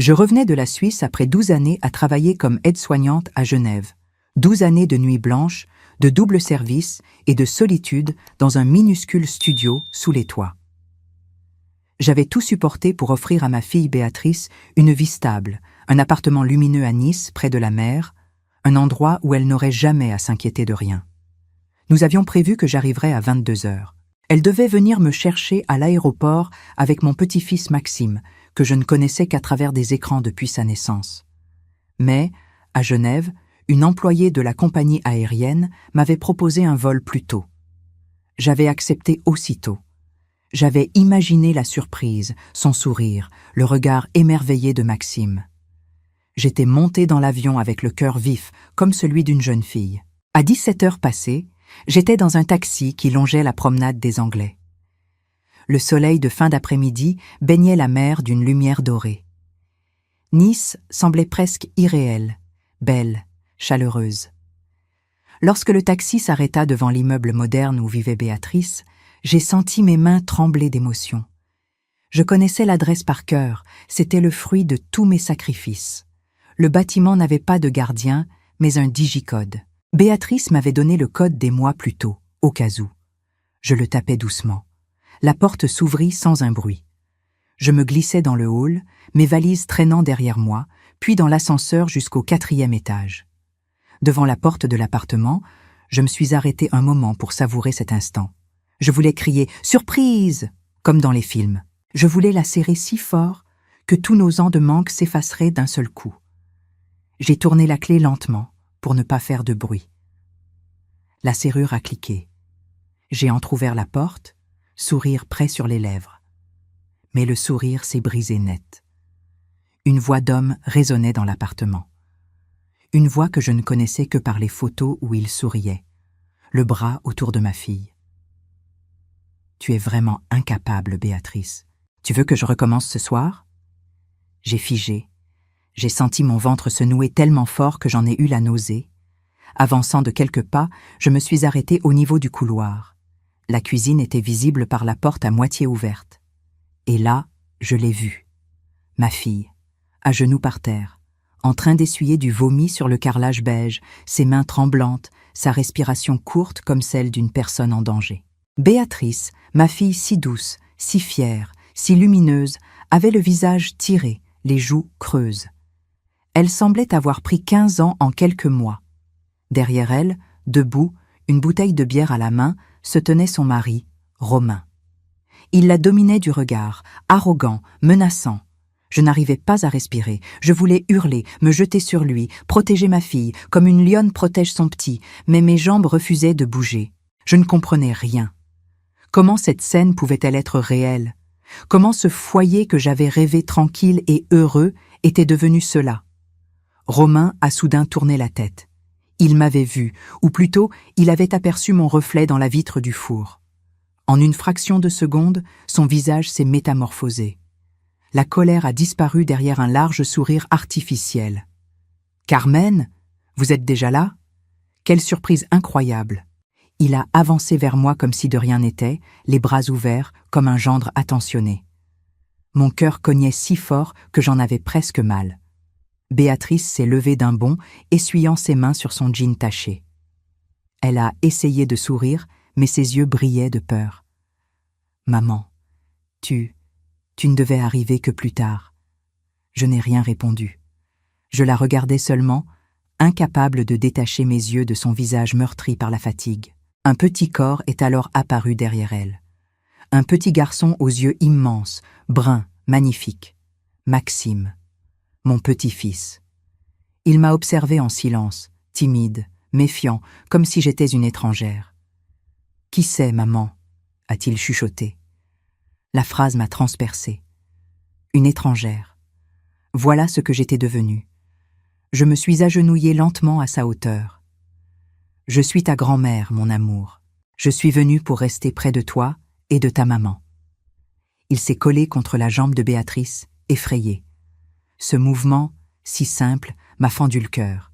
Je revenais de la Suisse après 12 années à travailler comme aide-soignante à Genève. 12 années de nuits blanches, de double service et de solitude dans un minuscule studio sous les toits. J'avais tout supporté pour offrir à ma fille Béatrice une vie stable, un appartement lumineux à Nice, près de la mer, un endroit où elle n'aurait jamais à s'inquiéter de rien. Nous avions prévu que j'arriverais à 22 heures. Elle devait venir me chercher à l'aéroport avec mon petit-fils Maxime, que je ne connaissais qu'à travers des écrans depuis sa naissance. Mais, à Genève, une employée de la compagnie aérienne m'avait proposé un vol plus tôt. J'avais accepté aussitôt. J'avais imaginé la surprise, son sourire, le regard émerveillé de Maxime. J'étais montée dans l'avion avec le cœur vif, comme celui d'une jeune fille. À 17 heures passées, j'étais dans un taxi qui longeait la promenade des Anglais. Le soleil de fin d'après-midi baignait la mer d'une lumière dorée. Nice semblait presque irréelle, belle, chaleureuse. Lorsque le taxi s'arrêta devant l'immeuble moderne où vivait Béatrice, j'ai senti mes mains trembler d'émotion. Je connaissais l'adresse par cœur, c'était le fruit de tous mes sacrifices. Le bâtiment n'avait pas de gardien, mais un digicode. Béatrice m'avait donné le code des mois plus tôt, au cas où. Je le tapais doucement. La porte s'ouvrit sans un bruit. Je me glissai dans le hall, mes valises traînant derrière moi, puis dans l'ascenseur jusqu'au 4e étage. Devant la porte de l'appartement, je me suis arrêtée un moment pour savourer cet instant. Je voulais crier « Surprise !» comme dans les films. Je voulais la serrer si fort que tous nos ans de manque s'effaceraient d'un seul coup. J'ai tourné la clé lentement pour ne pas faire de bruit. La serrure a cliqué. J'ai entrouvert la porte, sourire près sur les lèvres. Mais le sourire s'est brisé net. Une voix d'homme résonnait dans l'appartement. Une voix que je ne connaissais que par les photos où il souriait, le bras autour de ma fille. « Tu es vraiment incapable, Béatrice. Tu veux que je recommence ce soir ?» J'ai figé. J'ai senti mon ventre se nouer tellement fort que j'en ai eu la nausée. Avançant de quelques pas, je me suis arrêtée au niveau du couloir. La cuisine était visible par la porte à moitié ouverte. Et là, je l'ai vue. Ma fille, à genoux par terre, en train d'essuyer du vomi sur le carrelage beige, ses mains tremblantes, sa respiration courte comme celle d'une personne en danger. Béatrice, ma fille si douce, si fière, si lumineuse, avait le visage tiré, les joues creuses. Elle semblait avoir pris 15 ans en quelques mois. Derrière elle, debout, une bouteille de bière à la main, se tenait son mari, Romain. Il la dominait du regard, arrogant, menaçant. Je n'arrivais pas à respirer. Je voulais hurler, me jeter sur lui, protéger ma fille, comme une lionne protège son petit, mais mes jambes refusaient de bouger. Je ne comprenais rien. Comment cette scène pouvait-elle être réelle? Comment ce foyer que j'avais rêvé tranquille et heureux était devenu cela? Romain a soudain tourné la tête. Il m'avait vu, ou plutôt, il avait aperçu mon reflet dans la vitre du four. En une fraction de seconde, son visage s'est métamorphosé. La colère a disparu derrière un large sourire artificiel. « Carmen, vous êtes déjà là ?» Quelle surprise incroyable! Il a avancé vers moi comme si de rien n'était, les bras ouverts, comme un gendre attentionné. Mon cœur cognait si fort que j'en avais presque mal. Béatrice s'est levée d'un bond, essuyant ses mains sur son jean taché. Elle a essayé de sourire, mais ses yeux brillaient de peur. « Maman, tu ne devais arriver que plus tard. » Je n'ai rien répondu. Je la regardais seulement, incapable de détacher mes yeux de son visage meurtri par la fatigue. Un petit corps est alors apparu derrière elle. Un petit garçon aux yeux immenses, bruns, magnifiques. Maxime, mon petit-fils. Il m'a observé en silence, timide, méfiant, comme si j'étais une étrangère. « Qui c'est, maman ?» a-t-il chuchoté. La phrase m'a transpercée. Une étrangère. Voilà ce que j'étais devenue. Je me suis agenouillée lentement à sa hauteur. « Je suis ta grand-mère, mon amour. Je suis venue pour rester près de toi et de ta maman. » Il s'est collé contre la jambe de Béatrice, effrayé. Ce mouvement, si simple, m'a fendu le cœur.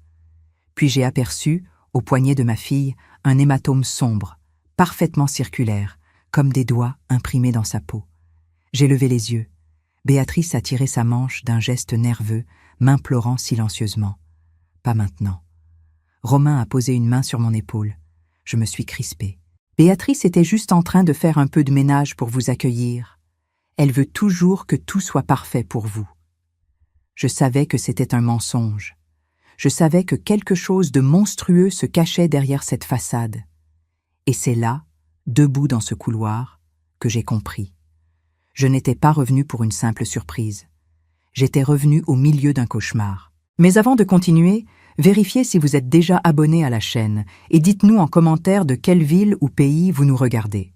Puis j'ai aperçu, au poignet de ma fille, un hématome sombre, parfaitement circulaire, comme des doigts imprimés dans sa peau. J'ai levé les yeux. Béatrice a tiré sa manche d'un geste nerveux, m'implorant silencieusement. Pas maintenant. Romain a posé une main sur mon épaule. Je me suis crispée. Béatrice était juste en train de faire un peu de ménage pour vous accueillir. Elle veut toujours que tout soit parfait pour vous. Je savais que c'était un mensonge. Je savais que quelque chose de monstrueux se cachait derrière cette façade. Et c'est là, debout dans ce couloir, que j'ai compris. Je n'étais pas revenue pour une simple surprise. J'étais revenue au milieu d'un cauchemar. Mais avant de continuer, vérifiez si vous êtes déjà abonné à la chaîne et dites-nous en commentaire de quelle ville ou pays vous nous regardez.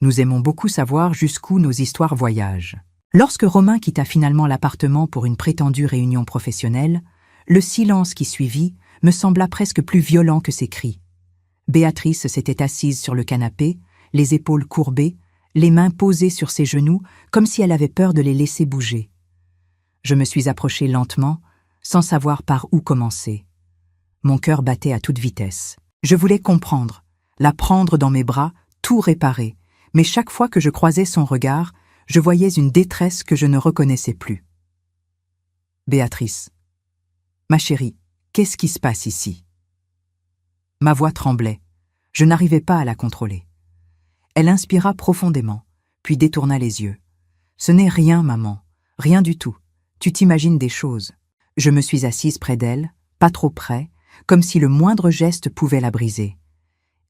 Nous aimons beaucoup savoir jusqu'où nos histoires voyagent. Lorsque Romain quitta finalement l'appartement pour une prétendue réunion professionnelle, le silence qui suivit me sembla presque plus violent que ses cris. Béatrice s'était assise sur le canapé, les épaules courbées, les mains posées sur ses genoux, comme si elle avait peur de les laisser bouger. Je me suis approchée lentement, sans savoir par où commencer. Mon cœur battait à toute vitesse. Je voulais comprendre, la prendre dans mes bras, tout réparer, mais chaque fois que je croisais son regard, je voyais une détresse que je ne reconnaissais plus. Béatrice. Ma chérie, qu'est-ce qui se passe ici? Ma voix tremblait. Je n'arrivais pas à la contrôler. Elle inspira profondément, puis détourna les yeux. Ce n'est rien, maman, rien du tout. Tu t'imagines des choses. Je me suis assise près d'elle, pas trop près, comme si le moindre geste pouvait la briser.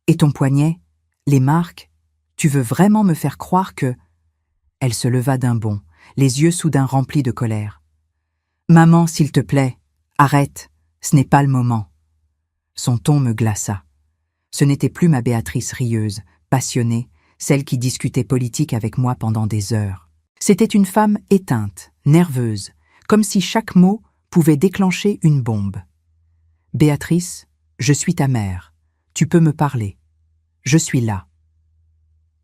Et ton poignet, les marques, tu veux vraiment me faire croire que... Elle se leva d'un bond, les yeux soudain remplis de colère. Maman, s'il te plaît, arrête, ce n'est pas le moment. Son ton me glaça. Ce n'était plus ma Béatrice rieuse, passionnée, celle qui discutait politique avec moi pendant des heures. C'était une femme éteinte, nerveuse, comme si chaque mot pouvait déclencher une bombe. Béatrice, je suis ta mère. Tu peux me parler. Je suis là.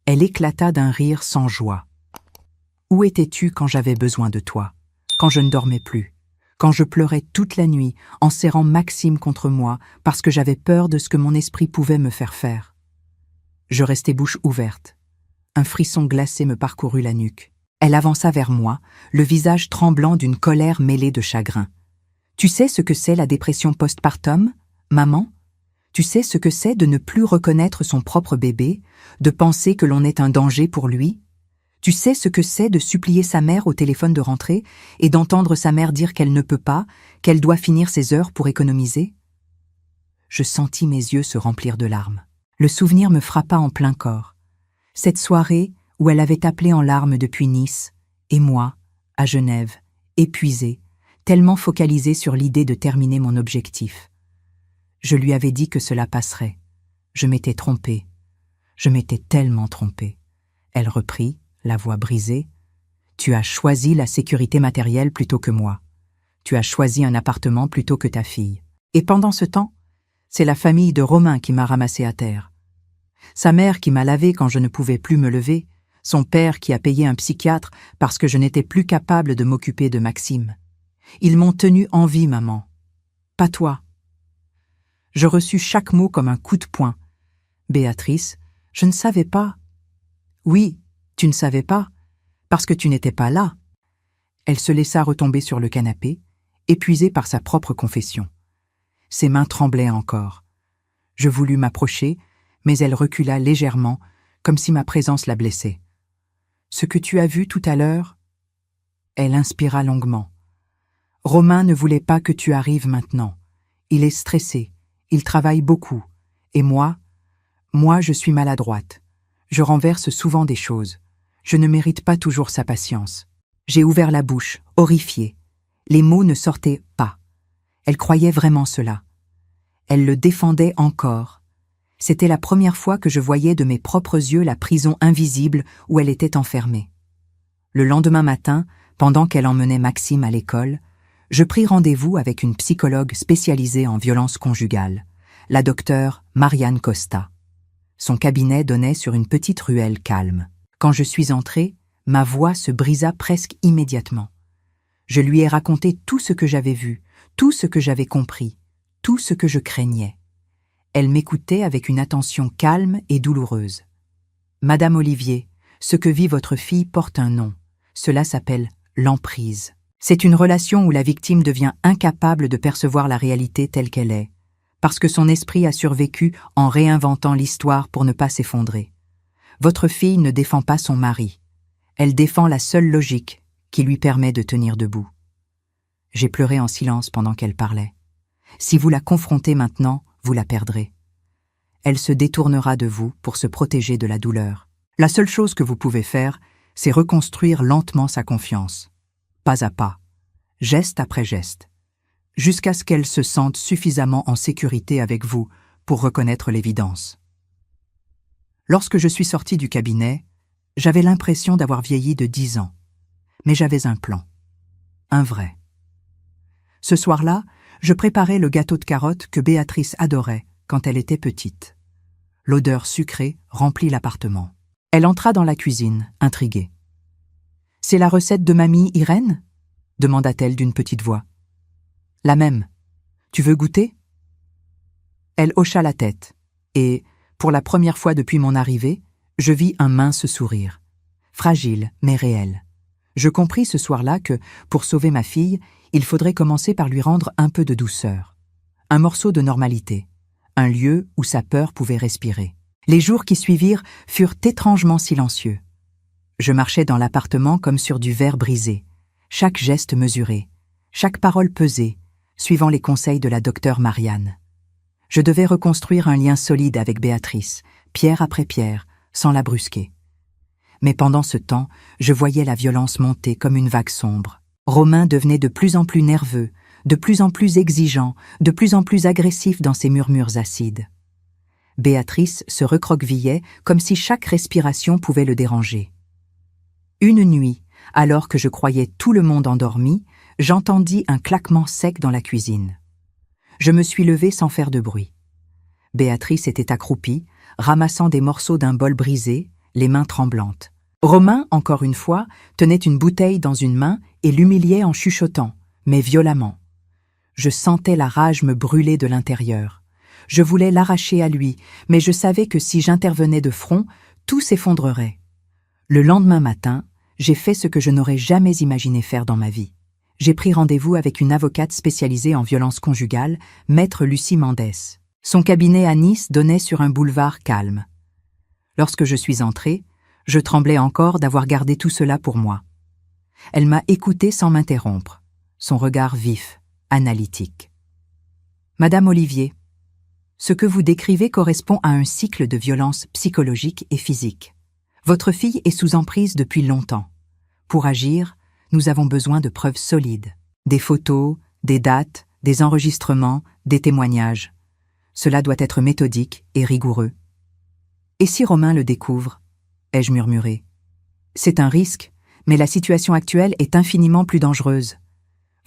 Elle éclata d'un rire sans joie. Où étais-tu quand j'avais besoin de toi? Quand je ne dormais plus? Quand je pleurais toute la nuit en serrant Maxime contre moi parce que j'avais peur de ce que mon esprit pouvait me faire faire? Je restai bouche ouverte. Un frisson glacé me parcourut la nuque. Elle avança vers moi, le visage tremblant d'une colère mêlée de chagrin. Tu sais ce que c'est la dépression postpartum, maman? Tu sais ce que c'est de ne plus reconnaître son propre bébé, de penser que l'on est un danger pour lui? Tu sais ce que c'est de supplier sa mère au téléphone de rentrer et d'entendre sa mère dire qu'elle ne peut pas, qu'elle doit finir ses heures pour économiser? Je sentis mes yeux se remplir de larmes. Le souvenir me frappa en plein corps. Cette soirée où elle avait appelé en larmes depuis Nice, et moi, à Genève, épuisée, tellement focalisée sur l'idée de terminer mon objectif. Je lui avais dit que cela passerait. Je m'étais trompée. Je m'étais tellement trompée. Elle reprit, la voix brisée. Tu as choisi la sécurité matérielle plutôt que moi. Tu as choisi un appartement plutôt que ta fille. Et pendant ce temps, c'est la famille de Romain qui m'a ramassée à terre. Sa mère qui m'a lavée quand je ne pouvais plus me lever, son père qui a payé un psychiatre parce que je n'étais plus capable de m'occuper de Maxime. Ils m'ont tenue en vie, maman. Pas toi. Je reçus chaque mot comme un coup de poing. Béatrice, je ne savais pas. Oui, tu ne savais pas, parce que tu n'étais pas là. Elle se laissa retomber sur le canapé, épuisée par sa propre confession. Ses mains tremblaient encore. Je voulus m'approcher, mais elle recula légèrement, comme si ma présence la blessait. Ce que tu as vu tout à l'heure... Elle inspira longuement. Romain ne voulait pas que tu arrives maintenant. Il est stressé, il travaille beaucoup. Et moi, je suis maladroite. Je renverse souvent des choses. Je ne mérite pas toujours sa patience. J'ai ouvert la bouche, horrifiée. Les mots ne sortaient pas. Elle croyait vraiment cela. Elle le défendait encore. C'était la première fois que je voyais de mes propres yeux la prison invisible où elle était enfermée. Le lendemain matin, pendant qu'elle emmenait Maxime à l'école, je pris rendez-vous avec une psychologue spécialisée en violence conjugale, la docteure Marianne Costa. Son cabinet donnait sur une petite ruelle calme. Quand je suis entrée, ma voix se brisa presque immédiatement. Je lui ai raconté tout ce que j'avais vu, tout ce que j'avais compris, tout ce que je craignais. Elle m'écoutait avec une attention calme et douloureuse. « Madame Olivier, ce que vit votre fille porte un nom. Cela s'appelle l'emprise. C'est une relation où la victime devient incapable de percevoir la réalité telle qu'elle est, parce que son esprit a survécu en réinventant l'histoire pour ne pas s'effondrer. Votre fille ne défend pas son mari. Elle défend la seule logique qui lui permet de tenir debout. J'ai pleuré en silence pendant qu'elle parlait. Si vous la confrontez maintenant, vous la perdrez. Elle se détournera de vous pour se protéger de la douleur. La seule chose que vous pouvez faire, c'est reconstruire lentement sa confiance, pas à pas, geste après geste, jusqu'à ce qu'elle se sente suffisamment en sécurité avec vous pour reconnaître l'évidence. Lorsque je suis sorti du cabinet, j'avais l'impression d'avoir vieilli de 10 ans, mais j'avais un plan, un vrai. Ce soir-là, je préparais le gâteau de carottes que Béatrice adorait quand elle était petite. L'odeur sucrée remplit l'appartement. Elle entra dans la cuisine, intriguée. « C'est la recette de mamie Irène ?» demanda-t-elle d'une petite voix. « La même. Tu veux goûter ?» Elle hocha la tête, et, pour la première fois depuis mon arrivée, je vis un mince sourire, fragile mais réel. Je compris ce soir-là que, pour sauver ma fille, il faudrait commencer par lui rendre un peu de douceur, un morceau de normalité, un lieu où sa peur pouvait respirer. Les jours qui suivirent furent étrangement silencieux. Je marchais dans l'appartement comme sur du verre brisé, chaque geste mesuré, chaque parole pesée, suivant les conseils de la docteure Marianne. Je devais reconstruire un lien solide avec Béatrice, pierre après pierre, sans la brusquer. Mais pendant ce temps, je voyais la violence monter comme une vague sombre. Romain devenait de plus en plus nerveux, de plus en plus exigeant, de plus en plus agressif dans ses murmures acides. Béatrice se recroquevillait comme si chaque respiration pouvait le déranger. Une nuit, alors que je croyais tout le monde endormi, j'entendis un claquement sec dans la cuisine. Je me suis levée sans faire de bruit. Béatrice était accroupie, ramassant des morceaux d'un bol brisé, les mains tremblantes. Romain, encore une fois, tenait une bouteille dans une main et l'humiliait en chuchotant, mais violemment. Je sentais la rage me brûler de l'intérieur. Je voulais l'arracher à lui, mais je savais que si j'intervenais de front, tout s'effondrerait. Le lendemain matin, j'ai fait ce que je n'aurais jamais imaginé faire dans ma vie. J'ai pris rendez-vous avec une avocate spécialisée en violence conjugale, maître Lucie Mendès. Son cabinet à Nice donnait sur un boulevard calme. Lorsque je suis entrée, je tremblais encore d'avoir gardé tout cela pour moi. Elle m'a écoutée sans m'interrompre, son regard vif, analytique. « Madame Olivier, ce que vous décrivez correspond à un cycle de violence psychologique et physique. Votre fille est sous emprise depuis longtemps. Pour agir, nous avons besoin de preuves solides. Des photos, des dates, des enregistrements, des témoignages. Cela doit être méthodique et rigoureux. Et si Romain le découvre ? Ai-je murmuré. C'est un risque, mais la situation actuelle est infiniment plus dangereuse.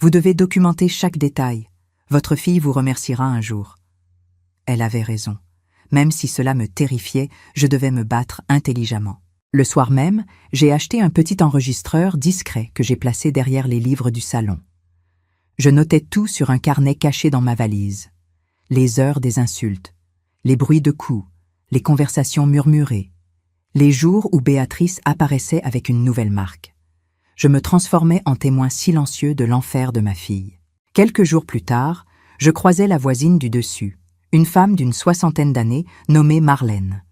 Vous devez documenter chaque détail. Votre fille vous remerciera un jour. Elle avait raison. Même si cela me terrifiait, je devais me battre intelligemment. Le soir même, j'ai acheté un petit enregistreur discret que j'ai placé derrière les livres du salon. Je notais tout sur un carnet caché dans ma valise. Les heures des insultes, les bruits de coups, les conversations murmurées, les jours où Béatrice apparaissait avec une nouvelle marque. Je me transformais en témoin silencieux de l'enfer de ma fille. Quelques jours plus tard, je croisais la voisine du dessus, une femme d'une 60aine d'années nommée Marlène.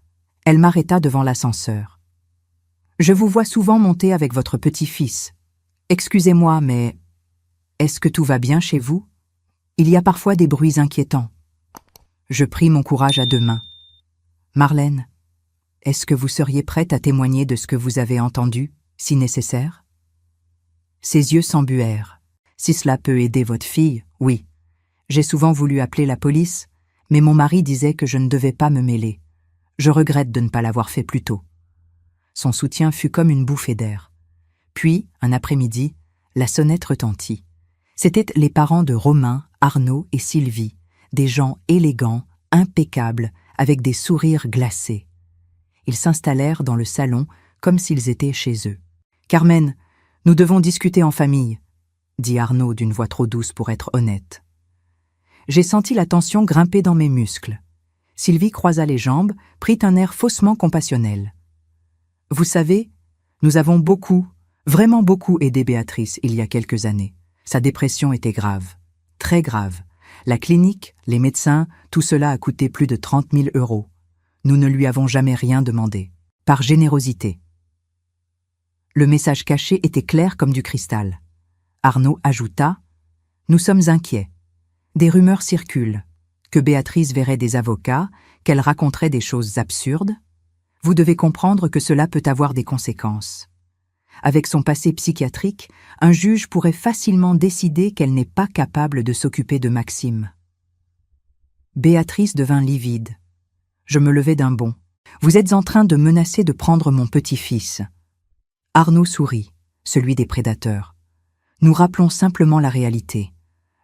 Elle m'arrêta devant l'ascenseur. « Je vous vois souvent monter avec votre petit-fils. Excusez-moi, mais est-ce que tout va bien chez vous? Il y a parfois des bruits inquiétants. » Je pris mon courage à deux mains. « Marlène, est-ce que vous seriez prête à témoigner de ce que vous avez entendu, si nécessaire ?» Ses yeux s'embuèrent. « Si cela peut aider votre fille, oui. J'ai souvent voulu appeler la police, mais mon mari disait que je ne devais pas me mêler. Je regrette de ne pas l'avoir fait plus tôt. » Son soutien fut comme une bouffée d'air. Puis, un après-midi, la sonnette retentit. C'étaient les parents de Romain, Arnaud et Sylvie, des gens élégants, impeccables, avec des sourires glacés. Ils s'installèrent dans le salon comme s'ils étaient chez eux. « Carmen, nous devons discuter en famille, » dit Arnaud d'une voix trop douce pour être honnête. J'ai senti la tension grimper dans mes muscles. Sylvie croisa les jambes, prit un air faussement compassionnel. « Vous savez, nous avons beaucoup, vraiment beaucoup aidé Béatrice il y a quelques années. Sa dépression était grave, très grave. La clinique, les médecins, tout cela a coûté plus de 30 000 €. Nous ne lui avons jamais rien demandé. Par générosité. Le message caché était clair comme du cristal. Arnaud ajouta « Nous sommes inquiets. Des rumeurs circulent. Que Béatrice verrait des avocats, qu'elle raconterait des choses absurdes. Vous devez comprendre que cela peut avoir des conséquences. Avec son passé psychiatrique, un juge pourrait facilement décider qu'elle n'est pas capable de s'occuper de Maxime. » Béatrice devint livide. Je me levai d'un bond. « Vous êtes en train de menacer de prendre mon petit-fils. » Arnaud sourit, celui des prédateurs. Nous rappelons simplement la réalité.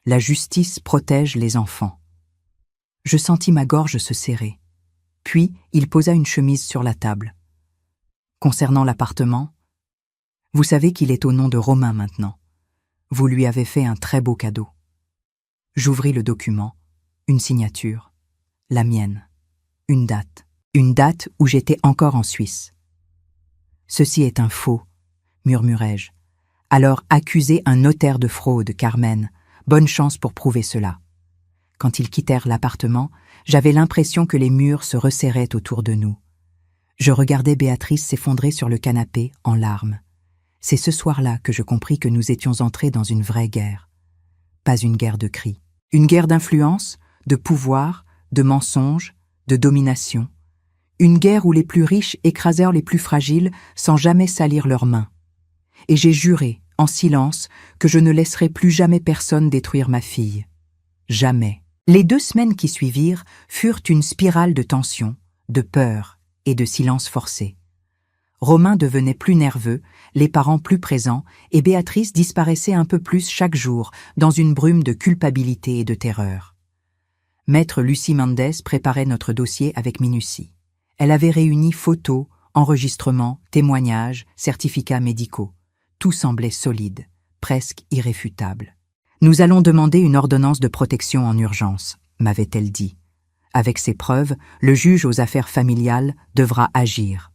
La justice protège les enfants. Je sentis ma gorge se serrer. Puis, il posa une chemise sur la table. Concernant l'appartement, vous savez qu'il est au nom de Romain maintenant. Vous lui avez fait un très beau cadeau. J'ouvris le document, une signature, la mienne, une date où j'étais encore en Suisse. Ceci est un faux, murmurai-je. Alors accusez un notaire de fraude, Carmen. Bonne chance pour prouver cela. Quand ils quittèrent l'appartement, j'avais l'impression que les murs se resserraient autour de nous. Je regardais Béatrice s'effondrer sur le canapé, en larmes. C'est ce soir-là que je compris que nous étions entrés dans une vraie guerre. Pas une guerre de cris. Une guerre d'influence, de pouvoir, de mensonges, de domination. Une guerre où les plus riches écrasèrent les plus fragiles sans jamais salir leurs mains. Et j'ai juré, en silence, que je ne laisserai plus jamais personne détruire ma fille. Jamais. Les 2 semaines qui suivirent furent une spirale de tension, de peur et de silence forcé. Romain devenait plus nerveux, les parents plus présents, et Béatrice disparaissait un peu plus chaque jour, dans une brume de culpabilité et de terreur. Maître Lucie Mendès préparait notre dossier avec minutie. Elle avait réuni photos, enregistrements, témoignages, certificats médicaux. Tout semblait solide, presque irréfutable. « Nous allons demander une ordonnance de protection en urgence », m'avait-elle dit. Avec ces preuves, le juge aux affaires familiales devra agir.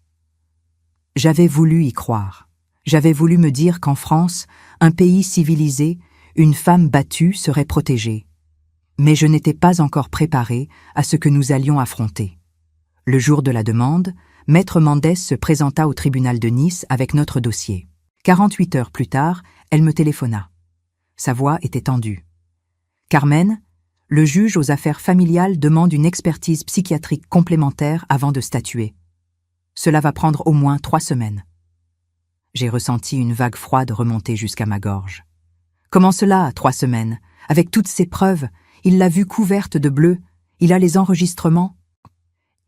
J'avais voulu y croire. J'avais voulu me dire qu'en France, un pays civilisé, une femme battue serait protégée. Mais je n'étais pas encore préparée à ce que nous allions affronter. Le jour de la demande, Maître Mendès se présenta au tribunal de Nice avec notre dossier. 48 heures plus tard, elle me téléphona. Sa voix était tendue. « Carmen, le juge aux affaires familiales demande une expertise psychiatrique complémentaire avant de statuer. Cela va prendre au moins 3 semaines. » J'ai ressenti une vague froide remonter jusqu'à ma gorge. « Comment cela, 3 semaines? Avec toutes ces preuves, il l'a vue couverte de bleu, il a les enregistrements. »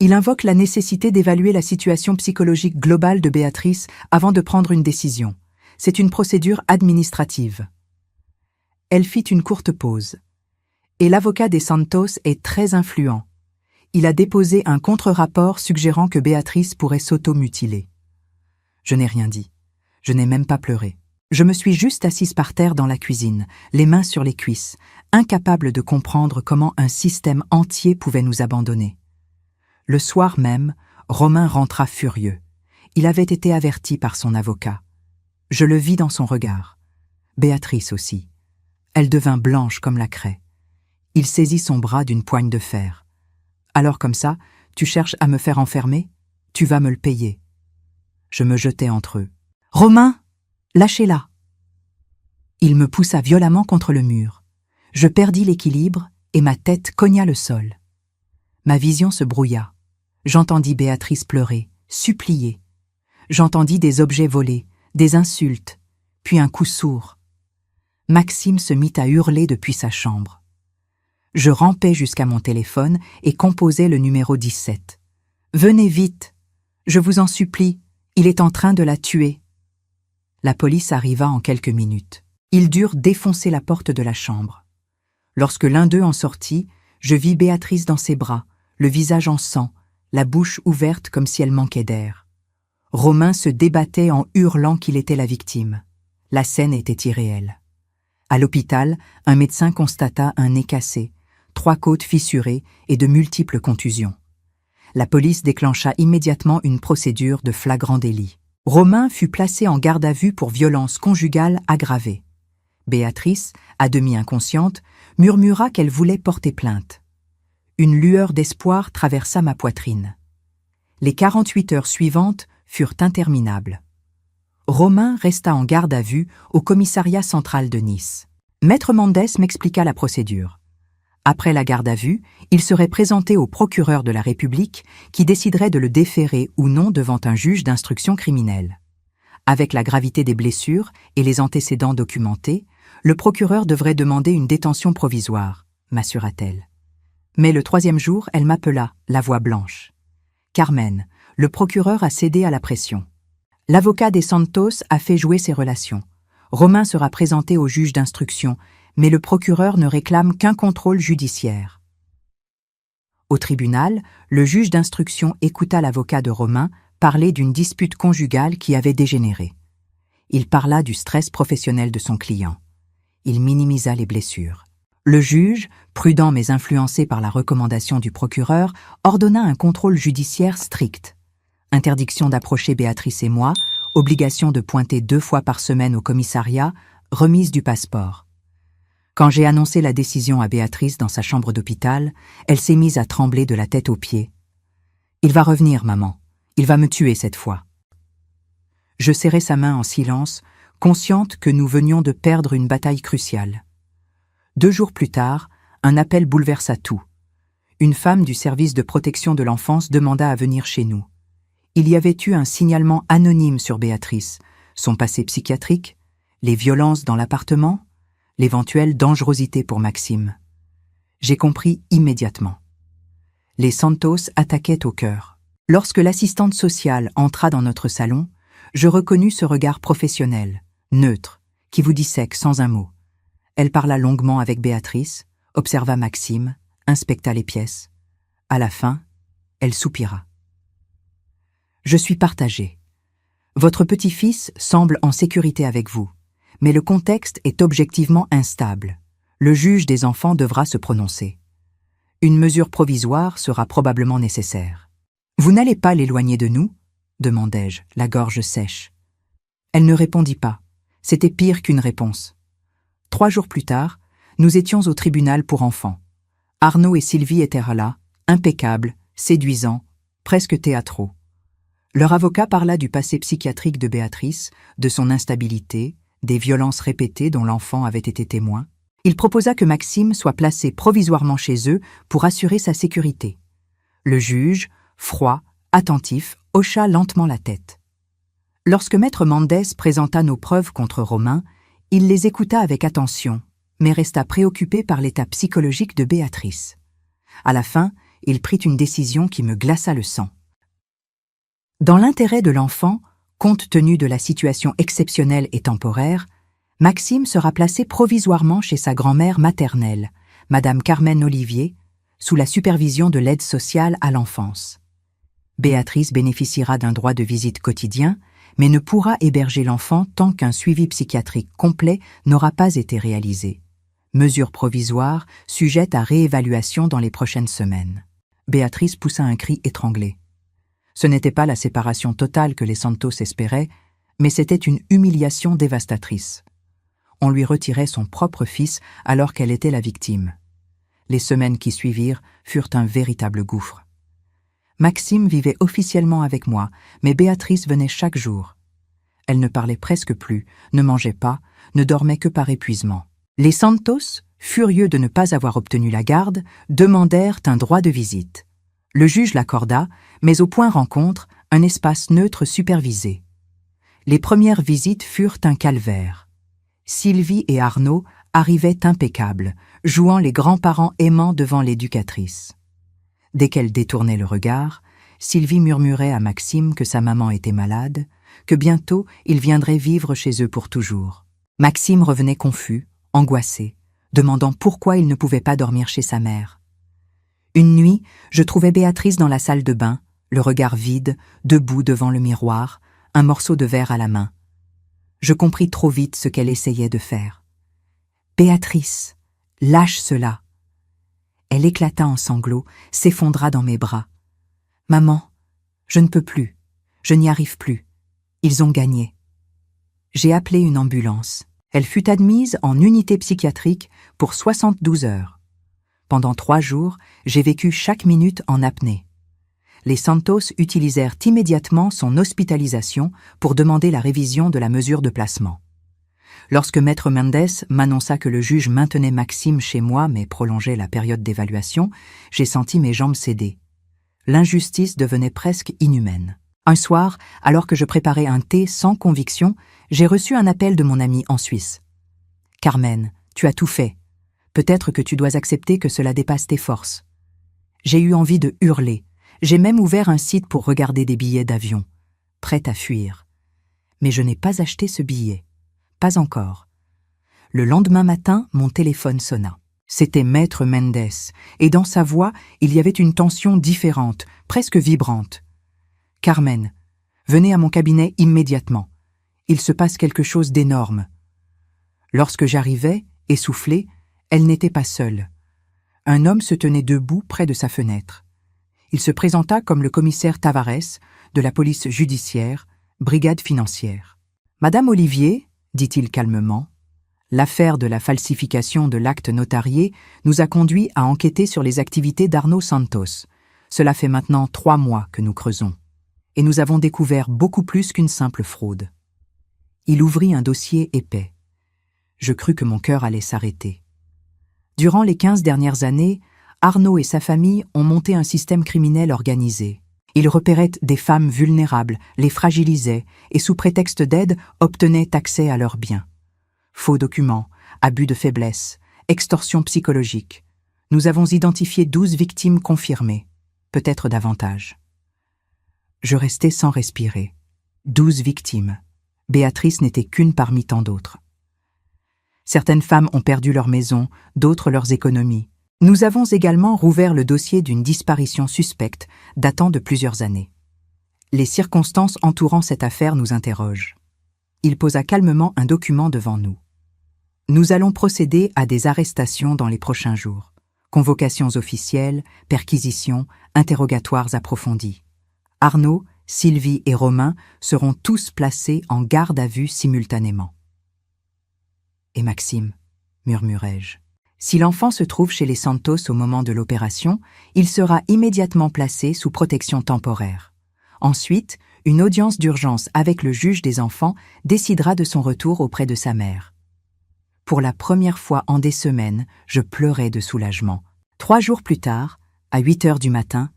Il invoque la nécessité d'évaluer la situation psychologique globale de Béatrice avant de prendre une décision. C'est une procédure administrative. Elle fit une courte pause. Et l'avocat des Santos est très influent. Il a déposé un contre-rapport suggérant que Béatrice pourrait s'auto-mutiler. Je n'ai rien dit. Je n'ai même pas pleuré. Je me suis juste assise par terre dans la cuisine, les mains sur les cuisses, incapable de comprendre comment un système entier pouvait nous abandonner. Le soir même, Romain rentra furieux. Il avait été averti par son avocat. Je le vis dans son regard. Béatrice aussi. Elle devint blanche comme la craie. Il saisit son bras d'une poigne de fer. « Alors comme ça, tu cherches à me faire enfermer? Tu vas me le payer. » Je me jetai entre eux. « Romain, lâchez-la !» Il me poussa violemment contre le mur. Je perdis l'équilibre et ma tête cogna le sol. Ma vision se brouilla. J'entendis Béatrice pleurer, supplier. J'entendis des objets volés, des insultes, puis un coup sourd. Maxime se mit à hurler depuis sa chambre. Je rampai jusqu'à mon téléphone et composai le numéro 17. « Venez vite, je vous en supplie, il est en train de la tuer. » La police arriva en quelques minutes. Ils durent défoncer la porte de la chambre. Lorsque l'un d'eux en sortit, je vis Béatrice dans ses bras, le visage en sang, la bouche ouverte comme si elle manquait d'air. Romain se débattait en hurlant qu'il était la victime. La scène était irréelle. À l'hôpital, un médecin constata un nez cassé, 3 côtes fissurées et de multiples contusions. La police déclencha immédiatement une procédure de flagrant délit. Romain fut placé en garde à vue pour violence conjugale aggravée. Béatrice, à demi inconsciente, murmura qu'elle voulait porter plainte. Une lueur d'espoir traversa ma poitrine. Les 48 heures suivantes furent interminables. Romain resta en garde à vue au commissariat central de Nice. Maître Mendes m'expliqua la procédure. Après la garde à vue, il serait présenté au procureur de la République qui déciderait de le déférer ou non devant un juge d'instruction criminelle. Avec la gravité des blessures et les antécédents documentés, le procureur devrait demander une détention provisoire, m'assura-t-elle. Mais le 3e jour, elle m'appela, la voix blanche. Carmen, le procureur a cédé à la pression. L'avocat des Santos a fait jouer ses relations. Romain sera présenté au juge d'instruction, mais le procureur ne réclame qu'un contrôle judiciaire. Au tribunal, le juge d'instruction écouta l'avocat de Romain parler d'une dispute conjugale qui avait dégénéré. Il parla du stress professionnel de son client. Il minimisa les blessures. Le juge, prudent mais influencé par la recommandation du procureur, ordonna un contrôle judiciaire strict. Interdiction d'approcher Béatrice et moi, obligation de pointer 2 fois par semaine au commissariat, remise du passeport. Quand j'ai annoncé la décision à Béatrice dans sa chambre d'hôpital, elle s'est mise à trembler de la tête aux pieds. « Il va revenir, maman. Il va me tuer cette fois. » Je serrai sa main en silence, consciente que nous venions de perdre une bataille cruciale. 2 jours plus tard, un appel bouleversa tout. Une femme du service de protection de l'enfance demanda à venir chez nous. Il y avait eu un signalement anonyme sur Béatrice, son passé psychiatrique, les violences dans l'appartement, l'éventuelle dangerosité pour Maxime. J'ai compris immédiatement. Les Santos attaquaient au cœur. Lorsque l'assistante sociale entra dans notre salon, je reconnus ce regard professionnel, neutre, qui vous dissèque sans un mot. Elle parla longuement avec Béatrice, observa Maxime, inspecta les pièces. À la fin, elle soupira. Je suis partagée. Votre petit-fils semble en sécurité avec vous, mais le contexte est objectivement instable. Le juge des enfants devra se prononcer. Une mesure provisoire sera probablement nécessaire. « Vous n'allez pas l'éloigner de nous ?» demandai-je, la gorge sèche. Elle ne répondit pas. C'était pire qu'une réponse. 3 jours plus tard, nous étions au tribunal pour enfants. Arnaud et Sylvie étaient là, impeccables, séduisants, presque théâtraux. Leur avocat parla du passé psychiatrique de Béatrice, de son instabilité, des violences répétées dont l'enfant avait été témoin. Il proposa que Maxime soit placé provisoirement chez eux pour assurer sa sécurité. Le juge, froid, attentif, hocha lentement la tête. Lorsque maître Mendes présenta nos preuves contre Romain, il les écouta avec attention, mais resta préoccupé par l'état psychologique de Béatrice. À la fin, il prit une décision qui me glaça le sang. Dans l'intérêt de l'enfant, compte tenu de la situation exceptionnelle et temporaire, Maxime sera placé provisoirement chez sa grand-mère maternelle, Madame Carmen Olivier, sous la supervision de l'aide sociale à l'enfance. Béatrice bénéficiera d'un droit de visite quotidien, mais ne pourra héberger l'enfant tant qu'un suivi psychiatrique complet n'aura pas été réalisé. Mesure provisoire, sujette à réévaluation dans les prochaines semaines. Béatrice poussa un cri étranglé. Ce n'était pas la séparation totale que les Santos espéraient, mais c'était une humiliation dévastatrice. On lui retirait son propre fils alors qu'elle était la victime. Les semaines qui suivirent furent un véritable gouffre. Maxime vivait officiellement avec moi, mais Béatrice venait chaque jour. Elle ne parlait presque plus, ne mangeait pas, ne dormait que par épuisement. Les Santos, furieux de ne pas avoir obtenu la garde, demandèrent un droit de visite. Le juge l'accorda, mais au point rencontre, un espace neutre supervisé. Les premières visites furent un calvaire. Sylvie et Arnaud arrivaient impeccables, jouant les grands-parents aimants devant l'éducatrice. Dès qu'elle détournait le regard, Sylvie murmurait à Maxime que sa maman était malade, que bientôt il viendrait vivre chez eux pour toujours. Maxime revenait confus, angoissé, demandant pourquoi il ne pouvait pas dormir chez sa mère. Une nuit, je trouvais Béatrice dans la salle de bain, le regard vide, debout devant le miroir, un morceau de verre à la main. Je compris trop vite ce qu'elle essayait de faire. « Béatrice, lâche cela !» Elle éclata en sanglots, s'effondra dans mes bras. « Maman, je ne peux plus, je n'y arrive plus. Ils ont gagné. J'ai appelé une ambulance. Elle fut admise en unité psychiatrique pour 72 heures. Pendant 3 jours, j'ai vécu chaque minute en apnée. Les Santos utilisèrent immédiatement son hospitalisation pour demander la révision de la mesure de placement. Lorsque Maître Mendes m'annonça que le juge maintenait Maxime chez moi mais prolongeait la période d'évaluation, j'ai senti mes jambes céder. L'injustice devenait presque inhumaine. Un soir, alors que je préparais un thé sans conviction, j'ai reçu un appel de mon ami en Suisse. « Carmen, tu as tout fait. Peut-être que tu dois accepter que cela dépasse tes forces. » J'ai eu envie de hurler. J'ai même ouvert un site pour regarder des billets d'avion, prête à fuir. Mais je n'ai pas acheté ce billet. Pas encore. Le lendemain matin, mon téléphone sonna. C'était Maître Mendes, et dans sa voix, il y avait une tension différente, presque vibrante. « Carmen, venez à mon cabinet immédiatement. Il se passe quelque chose d'énorme. » Lorsque j'arrivais, essoufflée, elle n'était pas seule. Un homme se tenait debout près de sa fenêtre. Il se présenta comme le commissaire Tavares, de la police judiciaire, brigade financière. « Madame Olivier, dit-il calmement, l'affaire de la falsification de l'acte notarié nous a conduit à enquêter sur les activités d'Arnaud Santos. Cela fait maintenant 3 mois que nous creusons. Et nous avons découvert beaucoup plus qu'une simple fraude. » Il ouvrit un dossier épais. Je crus que mon cœur allait s'arrêter. Durant les 15 dernières années, Arnaud et sa famille ont monté un système criminel organisé. Ils repéraient des femmes vulnérables, les fragilisaient et, sous prétexte d'aide, obtenaient accès à leurs biens. Faux documents, abus de faiblesse, extorsion psychologique. Nous avons identifié 12 victimes confirmées, peut-être davantage. Je restais sans respirer. 12 victimes. Béatrice n'était qu'une parmi tant d'autres. Certaines femmes ont perdu leur maison, d'autres leurs économies. Nous avons également rouvert le dossier d'une disparition suspecte datant de plusieurs années. Les circonstances entourant cette affaire nous interrogent. Il posa calmement un document devant nous. Nous allons procéder à des arrestations dans les prochains jours. Convocations officielles, perquisitions, interrogatoires approfondis. Arnaud, Sylvie et Romain seront tous placés en garde à vue simultanément. « Et Maxime ?» murmurai-je. « Si l'enfant se trouve chez les Santos au moment de l'opération, il sera immédiatement placé sous protection temporaire. Ensuite, une audience d'urgence avec le juge des enfants décidera de son retour auprès de sa mère. » Pour la première fois en des semaines, je pleurais de soulagement. 3 jours plus tard, à 8 heures du matin,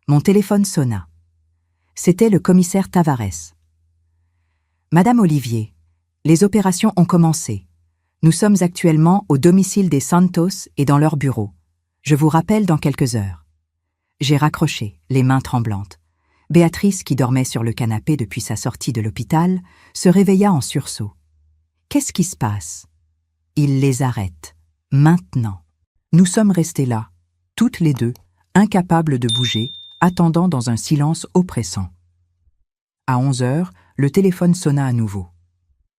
mon téléphone sonna. C'était le commissaire Tavares. « Madame Olivier, les opérations ont commencé. Nous sommes actuellement au domicile des Santos et dans leur bureau. Je vous rappelle dans quelques heures. » J'ai raccroché, les mains tremblantes. Béatrice, qui dormait sur le canapé depuis sa sortie de l'hôpital, se réveilla en sursaut. « Qu'est-ce qui se passe ?» « Il les arrête. Maintenant. » Nous sommes restés là, toutes les deux, incapables de bouger, attendant dans un silence oppressant. À 11 heures, le téléphone sonna à nouveau.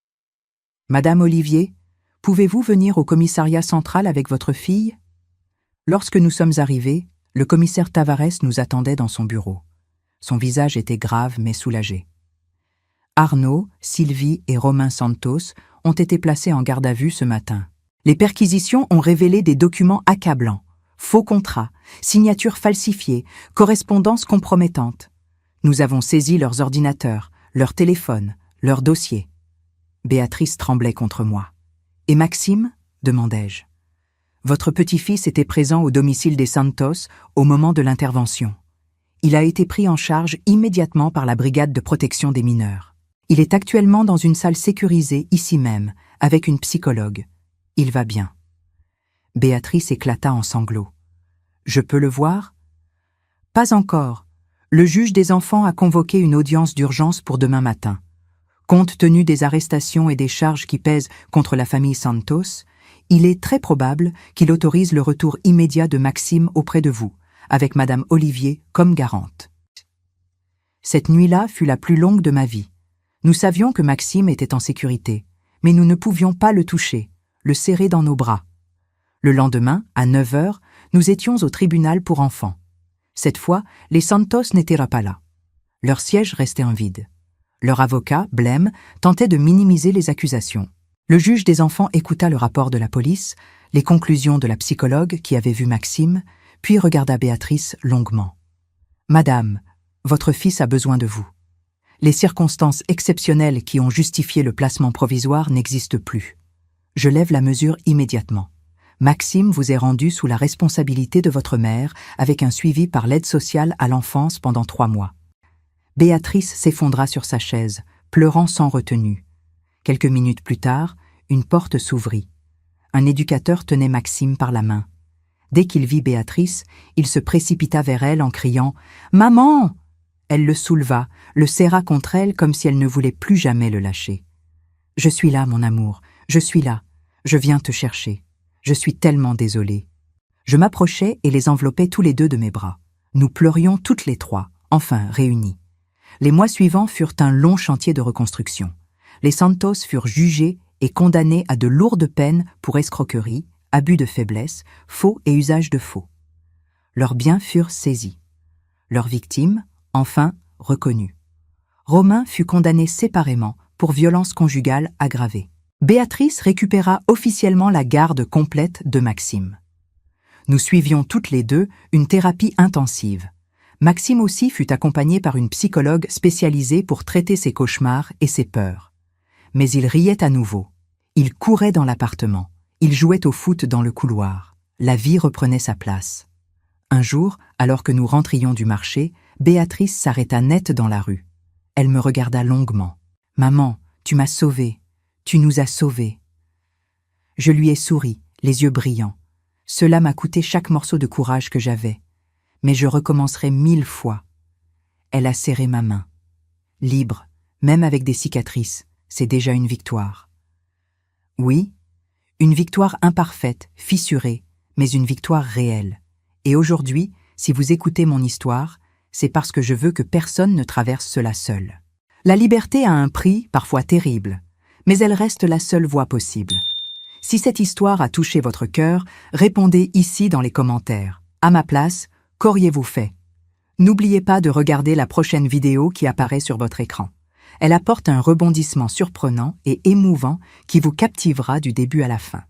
« Madame Olivier, pouvez-vous venir au commissariat central avec votre fille ?» Lorsque nous sommes arrivés, le commissaire Tavares nous attendait dans son bureau. Son visage était grave mais soulagé. Arnaud, Sylvie et Romain Santos ont été placés en garde à vue ce matin. Les perquisitions ont révélé des documents accablants, faux contrats, signatures falsifiées, correspondances compromettantes. Nous avons saisi leurs ordinateurs, leurs téléphones, leurs dossiers. Béatrice tremblait contre moi. « Et Maxime ?» demandai-je. « Votre petit-fils était présent au domicile des Santos au moment de l'intervention. Il a été pris en charge immédiatement par la brigade de protection des mineurs. Il est actuellement dans une salle sécurisée ici même, avec une psychologue. Il va bien. » Béatrice éclata en sanglots. « Je peux le voir ?»« Pas encore. Le juge des enfants a convoqué une audience d'urgence pour demain matin. Compte tenu des arrestations et des charges qui pèsent contre la famille Santos, il est très probable qu'il autorise le retour immédiat de Maxime auprès de vous, avec Madame Olivier comme garante. » Cette nuit-là fut la plus longue de ma vie. Nous savions que Maxime était en sécurité, mais nous ne pouvions pas le toucher, le serrer dans nos bras. Le lendemain, à 9 heures, nous étions au tribunal pour enfants. Cette fois, les Santos n'étaient pas là. Leur siège restait en vide. Leur avocat, Blême, tentait de minimiser les accusations. Le juge des enfants écouta le rapport de la police, les conclusions de la psychologue qui avait vu Maxime, puis regarda Béatrice longuement. « Madame, votre fils a besoin de vous. Les circonstances exceptionnelles qui ont justifié le placement provisoire n'existent plus. Je lève la mesure immédiatement. Maxime vous est rendu sous la responsabilité de votre mère avec un suivi par l'aide sociale à l'enfance pendant 3 mois. » Béatrice s'effondra sur sa chaise, pleurant sans retenue. Quelques minutes plus tard, une porte s'ouvrit. Un éducateur tenait Maxime par la main. Dès qu'il vit Béatrice, il se précipita vers elle en criant « Maman !» Elle le souleva, le serra contre elle comme si elle ne voulait plus jamais le lâcher. « Je suis là, mon amour, je suis là. Je viens te chercher. Je suis tellement désolée. » Je m'approchai et les enveloppais tous les deux de mes bras. Nous pleurions toutes les 3, enfin réunies. Les mois suivants furent un long chantier de reconstruction. Les Santos furent jugés et condamnés à de lourdes peines pour escroquerie, abus de faiblesse, faux et usage de faux. Leurs biens furent saisis. Leurs victimes, enfin, reconnues. Romain fut condamné séparément pour violence conjugale aggravée. Béatrice récupéra officiellement la garde complète de Maxime. Nous suivions toutes les deux une thérapie intensive. Maxime aussi fut accompagné par une psychologue spécialisée pour traiter ses cauchemars et ses peurs. Mais il riait à nouveau. Il courait dans l'appartement. Il jouait au foot dans le couloir. La vie reprenait sa place. Un jour, alors que nous rentrions du marché, Béatrice s'arrêta net dans la rue. Elle me regarda longuement. « Maman, tu m'as sauvée. Tu nous as sauvés. » Je lui ai souri, les yeux brillants. Cela m'a coûté chaque morceau de courage que j'avais. Mais je recommencerai 1000 fois. Elle a serré ma main. Libre, même avec des cicatrices, c'est déjà une victoire. Oui, une victoire imparfaite, fissurée, mais une victoire réelle. Et aujourd'hui, si vous écoutez mon histoire, c'est parce que je veux que personne ne traverse cela seul. La liberté a un prix, parfois terrible, mais elle reste la seule voie possible. Si cette histoire a touché votre cœur, répondez ici dans les commentaires. À ma place, qu'auriez-vous fait? N'oubliez pas de regarder la prochaine vidéo qui apparaît sur votre écran. Elle apporte un rebondissement surprenant et émouvant qui vous captivera du début à la fin.